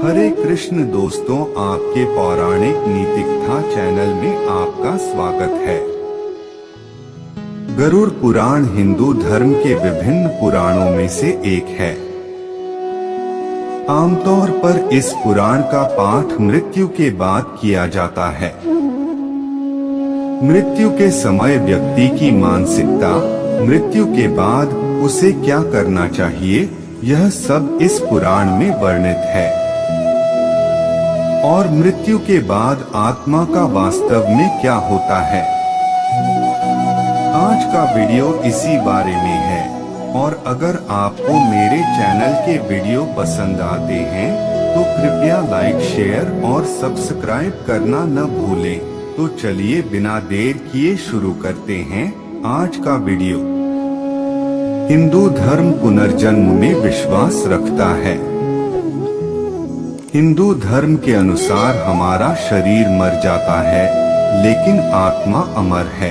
हरे कृष्ण दोस्तों, आपके पौराणिक नीतिकथा चैनल में आपका स्वागत है। गरुड़ पुराण हिंदू धर्म के विभिन्न पुराणों में से एक है। आमतौर पर इस पुराण का पाठ मृत्यु के बाद किया जाता है। मृत्यु के समय व्यक्ति की मानसिकता, मृत्यु के बाद उसे क्या करना चाहिए, यह सब इस पुराण में वर्णित है। और मृत्यु के बाद आत्मा का वास्तव में क्या होता है, आज का वीडियो इसी बारे में है। और अगर आपको मेरे चैनल के वीडियो पसंद आते हैं तो कृपया लाइक, शेयर और सब्सक्राइब करना न भूलें। तो चलिए बिना देर किए शुरू करते हैं आज का वीडियो। हिंदू धर्म पुनर्जन्म में विश्वास रखता है। हिंदू धर्म के अनुसार हमारा शरीर मर जाता है, लेकिन आत्मा अमर है।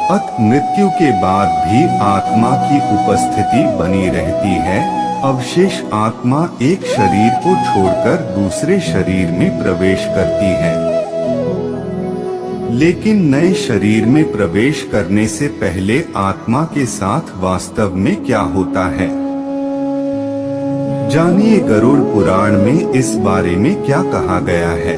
अतः मृत्यु के बाद भी आत्मा की उपस्थिति बनी रहती है। अवशेष आत्मा एक शरीर को छोड़कर दूसरे शरीर में प्रवेश करती है। लेकिन नए शरीर में प्रवेश करने से पहले आत्मा के साथ वास्तव में क्या होता है, जानिए गरुड़ पुराण में इस बारे में क्या कहा गया है।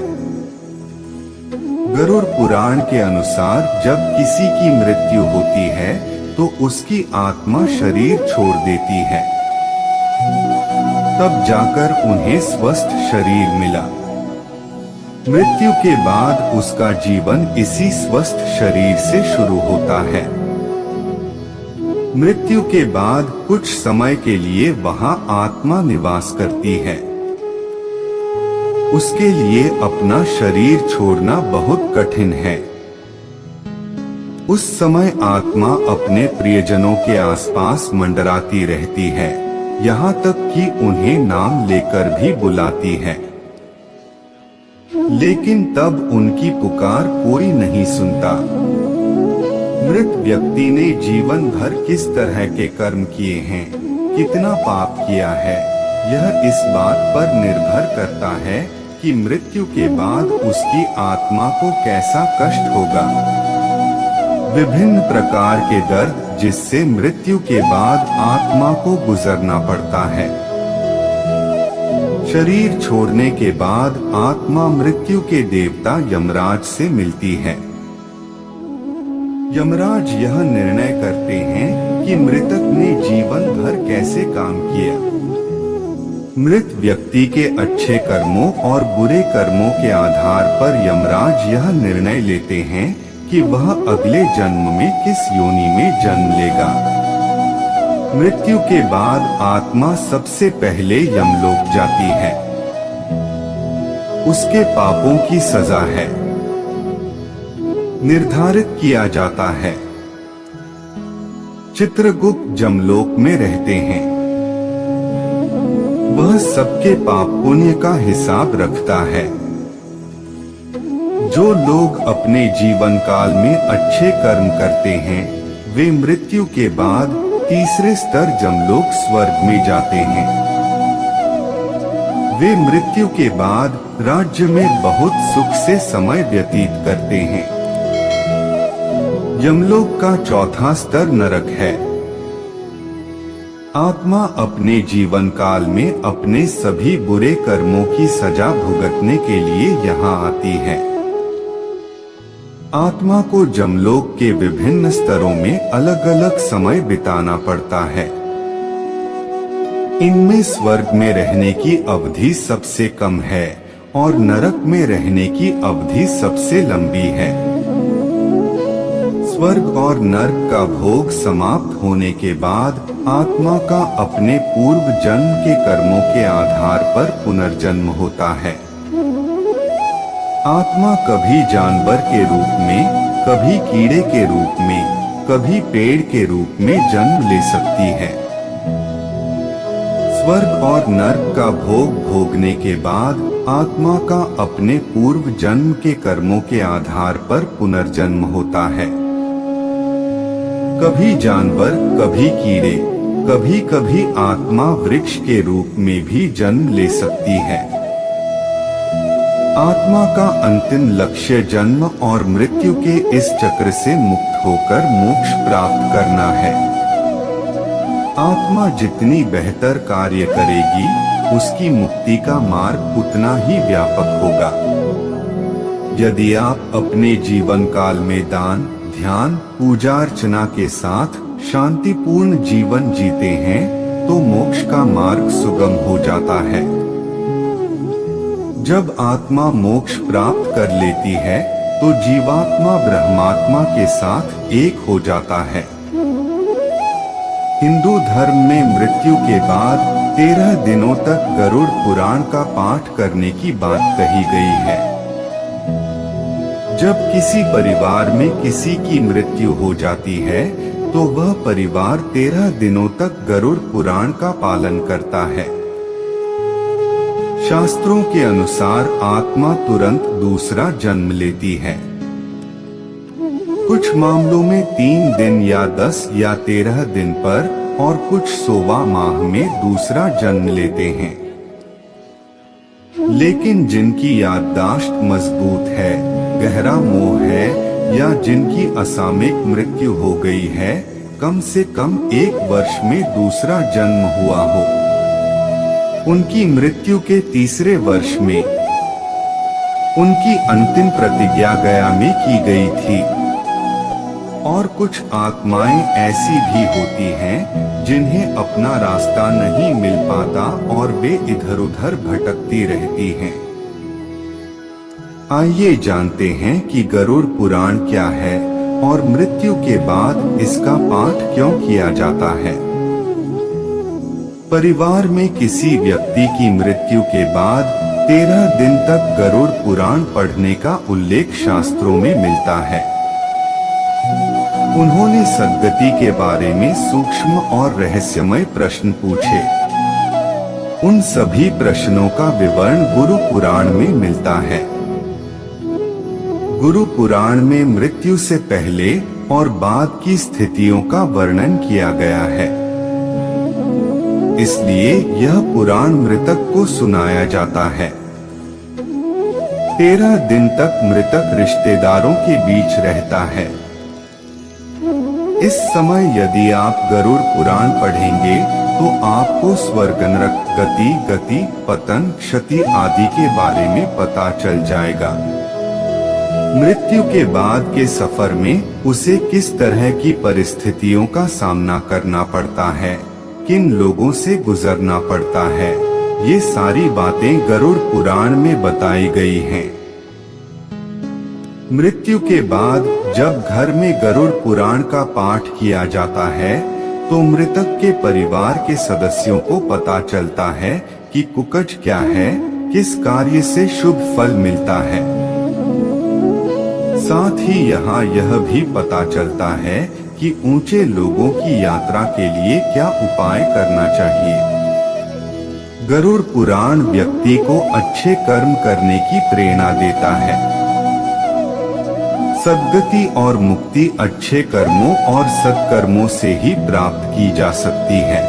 गरुड़ पुराण के अनुसार जब किसी की मृत्यु होती है तो उसकी आत्मा शरीर छोड़ देती है। तब जाकर उन्हें स्वस्थ शरीर मिला। मृत्यु के बाद उसका जीवन इसी स्वस्थ शरीर से शुरू होता है। मृत्यु के बाद कुछ समय के लिए वहां आत्मा निवास करती है। उसके लिए अपना शरीर छोड़ना बहुत कठिन है। उस समय आत्मा अपने प्रियजनों के आसपास मंडराती रहती है, यहाँ तक कि उन्हें नाम लेकर भी बुलाती है। लेकिन तब उनकी पुकार कोई नहीं सुनता। मृत व्यक्ति ने जीवन भर किस तरह के कर्म किए हैं, कितना पाप किया है, यह इस बात पर निर्भर करता है कि मृत्यु के बाद उसकी आत्मा को कैसा कष्ट होगा। विभिन्न प्रकार के दर्द जिससे मृत्यु के बाद आत्मा को गुजरना पड़ता है। शरीर छोड़ने के बाद आत्मा मृत्यु के देवता यमराज से मिलती है। यमराज यह निर्णय करते हैं कि मृतक ने जीवन भर कैसे काम किया। मृत व्यक्ति के अच्छे कर्मों और बुरे कर्मों के आधार पर यमराज यह निर्णय लेते हैं कि वह अगले जन्म में किस योनि में जन्म लेगा। मृत्यु के बाद आत्मा सबसे पहले यमलोक जाती है। उसके पापों की सजा है निर्धारित किया जाता है। चित्रगुप्त जमलोक में रहते हैं। वह सबके पाप पुण्य का हिसाब रखता है। जो लोग अपने जीवन काल में अच्छे कर्म करते हैं वे मृत्यु के बाद तीसरे स्तर जमलोक स्वर्ग में जाते हैं। वे मृत्यु के बाद राज्य में बहुत सुख से समय व्यतीत करते हैं। यमलोक का चौथा स्तर नरक है। आत्मा अपने जीवन काल में अपने सभी बुरे कर्मों की सजा भुगतने के लिए यहाँ आती है। आत्मा को जमलोक के विभिन्न स्तरों में अलग अलग समय बिताना पड़ता है। इनमें स्वर्ग में रहने की अवधि सबसे कम है और नरक में रहने की अवधि सबसे लंबी है। स्वर्ग और नरक का भोग समाप्त होने के बाद आत्मा का अपने पूर्व जन्म के कर्मों के आधार पर पुनर्जन्म होता है। आत्मा कभी जानवर के रूप में, कभी कीड़े के रूप में, कभी पेड़ के रूप में जन्म ले सकती है। स्वर्ग और नरक का भोग भोगने के बाद आत्मा का अपने पूर्व जन्म के कर्मों के आधार पर पुनर्जन्म होता है। कभी जानवर, कभी कीड़े, कभी कभी आत्मा वृक्ष के रूप में भी जन्म ले सकती है। आत्मा का अंतिम लक्ष्य जन्म और मृत्यु के इस चक्र से मुक्त होकर मोक्ष प्राप्त करना है। आत्मा जितनी बेहतर कार्य करेगी, उसकी मुक्ति का मार्ग उतना ही व्यापक होगा। यदि आप अपने जीवन काल में दान, ध्यान, पूजा अर्चना के साथ शांतिपूर्ण जीवन जीते हैं, तो मोक्ष का मार्ग सुगम हो जाता है। जब आत्मा मोक्ष प्राप्त कर लेती है, तो जीवात्मा ब्रह्मात्मा के साथ एक हो जाता है। हिंदू धर्म में मृत्यु के बाद 13 दिनों तक गरुड़ पुराण का पाठ करने की बात कही गई है। जब किसी परिवार में किसी की मृत्यु हो जाती है, तो वह परिवार 13 दिनों तक गरुड़ पुराण का पालन करता है। शास्त्रों के अनुसार आत्मा तुरंत दूसरा जन्म लेती है। कुछ मामलों में 3 दिन या 10 या 13 दिन पर, और कुछ 100वां माह में दूसरा जन्म लेते हैं। लेकिन जिनकी याददाश्त मजबूत है, गहरा मोह है, या जिनकी असामयिक मृत्यु हो गई है, कम से कम 1 वर्ष में दूसरा जन्म हुआ हो, उनकी मृत्यु के 3रे वर्ष में उनकी अंतिम प्रतिज्ञा गया में की गई थी। और कुछ आत्माएं ऐसी भी होती हैं, जिन्हें अपना रास्ता नहीं मिल पाता और वे इधर उधर भटकती रहती हैं। आइए जानते हैं कि गरुड़ पुराण क्या है और मृत्यु के बाद इसका पाठ क्यों किया जाता है। परिवार में किसी व्यक्ति की मृत्यु के बाद 13 दिन तक गरुड़ पुराण पढ़ने का उल्लेख शास्त्रों में मिलता है। उन्होंने सद्गति के बारे में सूक्ष्म और रहस्यमय प्रश्न पूछे। उन सभी प्रश्नों का विवरण गुरु पुराण में मिलता है। गुरु पुराण में मृत्यु से पहले और बाद की स्थितियों का वर्णन किया गया है। इसलिए यह पुराण मृतक को सुनाया जाता है। 13 दिन तक मृतक रिश्तेदारों के बीच रहता है। इस समय यदि आप गरुड़ पुराण पढ़ेंगे, तो आपको स्वर्ग नरक, गति, पतन, क्षति आदि के बारे में पता चल जाएगा। मृत्यु के बाद के सफर में उसे किस तरह की परिस्थितियों का सामना करना पड़ता है, किन लोगों से गुजरना पड़ता है, ये सारी बातें गरुड़ पुराण में बताई गई हैं। मृत्यु के बाद जब घर में गरुड़ पुराण का पाठ किया जाता है, तो मृतक के परिवार के सदस्यों को पता चलता है कि कुकज क्या है, किस कार्य से शुभ फल मिलता है। साथ ही यहाँ यह भी पता चलता है कि ऊंचे लोगों की यात्रा के लिए क्या उपाय करना चाहिए। गरुड़ पुराण व्यक्ति को अच्छे कर्म करने की प्रेरणा देता है। सद्गति और मुक्ति अच्छे कर्मों और सत्कर्मों से ही प्राप्त की जा सकती है।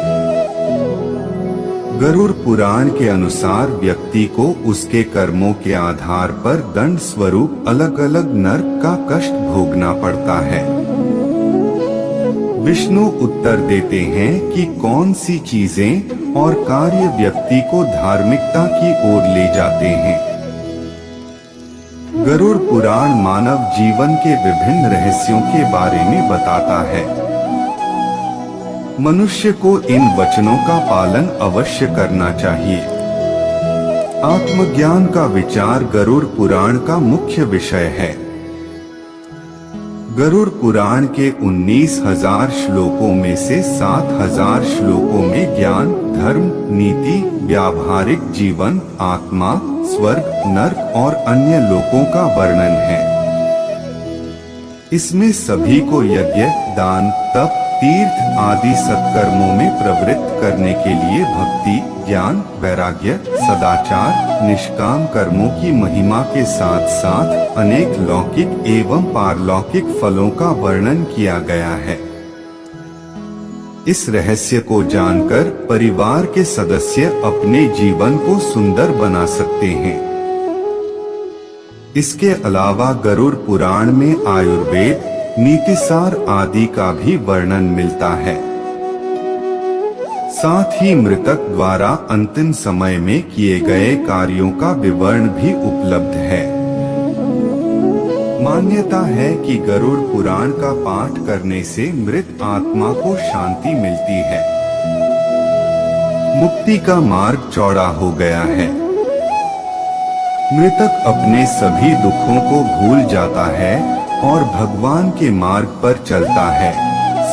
गरुड़ पुराण के अनुसार व्यक्ति को उसके कर्मों के आधार पर दंड स्वरूप अलग अलग नरक का कष्ट भोगना पड़ता है। विष्णु उत्तर देते हैं कि कौन सी चीजें और कार्य व्यक्ति को धार्मिकता की ओर ले जाते हैं। गरुड़ पुराण मानव जीवन के विभिन्न रहस्यों के बारे में बताता है। मनुष्य को इन वचनों का पालन अवश्य करना चाहिए। आत्मज्ञान का विचार गरुड़ पुराण का मुख्य विषय है। गरुड़ पुराण के 19,000 श्लोकों में से 7,000 श्लोकों में ज्ञान, धर्म, नीति, व्यावहारिक जीवन, आत्मा, स्वर्ग, नरक और अन्य लोकों का वर्णन है। इसमें सभी को यज्ञ, दान, तप, तीर्थ आदि सत्कर्मों में प्रवृत्त करने के लिए भक्ति, ज्ञान, वैराग्य, सदाचार, निष्काम कर्मों की महिमा के साथ साथ अनेक लौकिक एवं पारलौकिक फलों का वर्णन किया गया है। इस रहस्य को जानकर परिवार के सदस्य अपने जीवन को सुंदर बना सकते हैं। इसके अलावा गरुड़ पुराण में आयुर्वेद, नीतिसार आदि का भी वर्णन मिलता है। साथ ही मृतक द्वारा अंतिम समय में किए गए कार्यों का विवरण भी उपलब्ध है। मान्यता है कि गरुड़ पुराण का पाठ करने से मृत आत्मा को शांति मिलती है। मुक्ति का मार्ग चौड़ा हो गया है। मृतक अपने सभी दुखों को भूल जाता है और भगवान के मार्ग पर चलता है,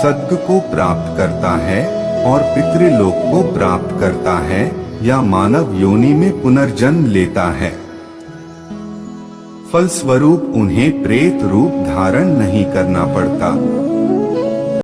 सद्गति को प्राप्त करता है और पितृलोक को प्राप्त करता है या मानव योनि में पुनर्जन्म लेता है। फलस्वरूप उन्हें प्रेत रूप धारण नहीं करना पड़ता।